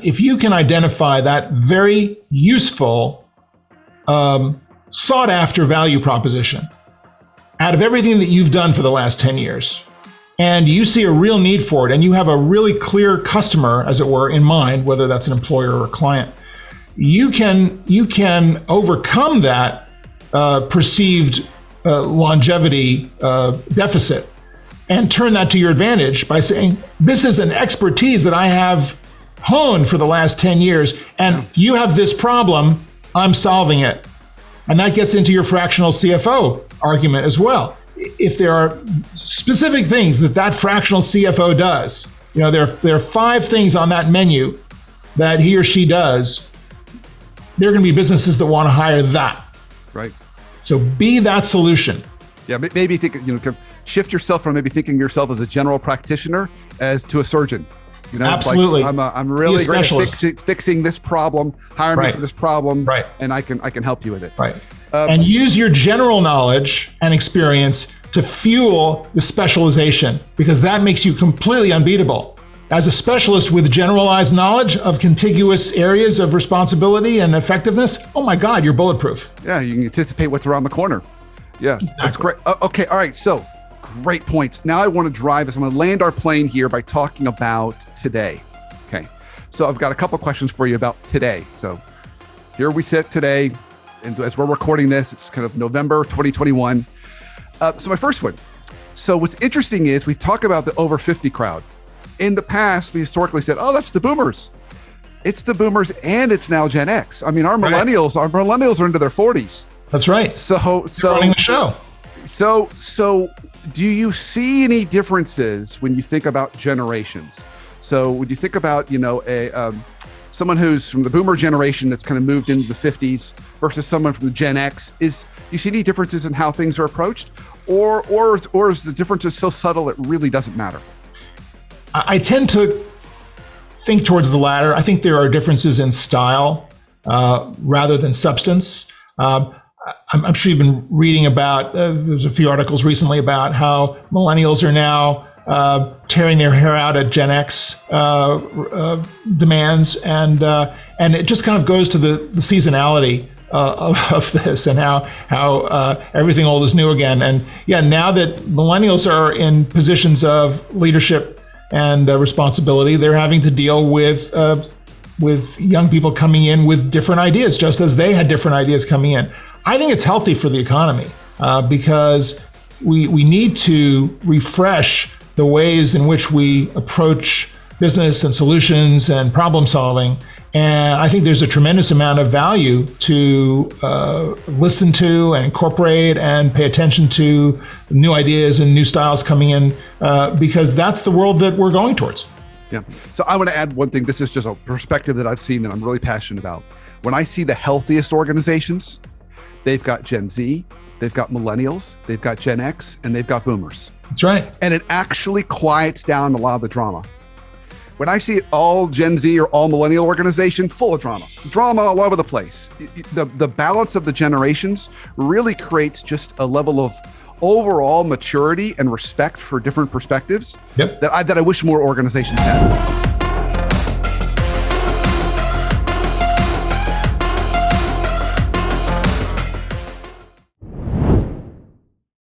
if you can identify that very useful, sought after value proposition out of everything that you've done for the last 10 years, and you see a real need for it, and you have a really clear customer, as it were, in mind, whether that's an employer or a client, you can overcome that perceived longevity deficit and turn that to your advantage by saying, this is an expertise that I have honed for the last 10 years, and you have this problem, I'm solving it. And that gets into your fractional CFO argument as well. If there are specific things that fractional CFO does, there are 5 things on that menu that he or she does, there are going to be businesses that want to hire that. Right. So be that solution. Yeah, maybe think, to shift yourself from maybe thinking yourself as a general practitioner as to a surgeon. Absolutely. It's like, I'm really great at fixing this problem, hire me for this problem, and I can help you with it. Right. And use your general knowledge and experience to fuel the specialization, because that makes you completely unbeatable. As a specialist with generalized knowledge of contiguous areas of responsibility and effectiveness, oh my God, you're bulletproof. Yeah, you can anticipate what's around the corner. Yeah, exactly. That's great. Okay, all right, so great points. Now I want to drive us. I'm going to land our plane here by talking about today. Okay, so I've got a couple questions for you about today. So here we sit today, and as we're recording this, it's kind of November 2021. So my first one. So what's interesting is we talk about the over 50 crowd. In the past, we historically said, oh, that's the boomers. It's the boomers, and it's now Gen X. I mean, our millennials are into their 40s. That's right. So running the show. So do you see any differences when you think about generations? So when you think about, someone who's from the boomer generation that's kind of moved into the 50s versus someone from the Gen X, do you see any differences in how things are approached, or is the differences so subtle it really doesn't matter? I tend to think towards the latter. I think there are differences in style rather than substance. I'm sure you've been reading about, there's a few articles recently about how millennials are now tearing their hair out at Gen X demands, and it just kind of goes to the seasonality of this, and how everything old is new again. And yeah, now that millennials are in positions of leadership and responsibility, they're having to deal with young people coming in with different ideas, just as they had different ideas coming in. I think it's healthy for the economy because we need to refresh the ways in which we approach business and solutions and problem solving. And I think there's a tremendous amount of value to listen to and incorporate and pay attention to new ideas and new styles coming in because that's the world that we're going towards. Yeah. So I want to add one thing. This is just a perspective that I've seen that I'm really passionate about. When I see the healthiest organizations, they've got Gen Z, they've got millennials, they've got Gen X, and they've got boomers. That's right. And it actually quiets down a lot of the drama. When I see all Gen Z or all millennial organization, full of drama all over the place. The balance of the generations really creates just a level of overall maturity and respect for different perspectives that I wish more organizations had.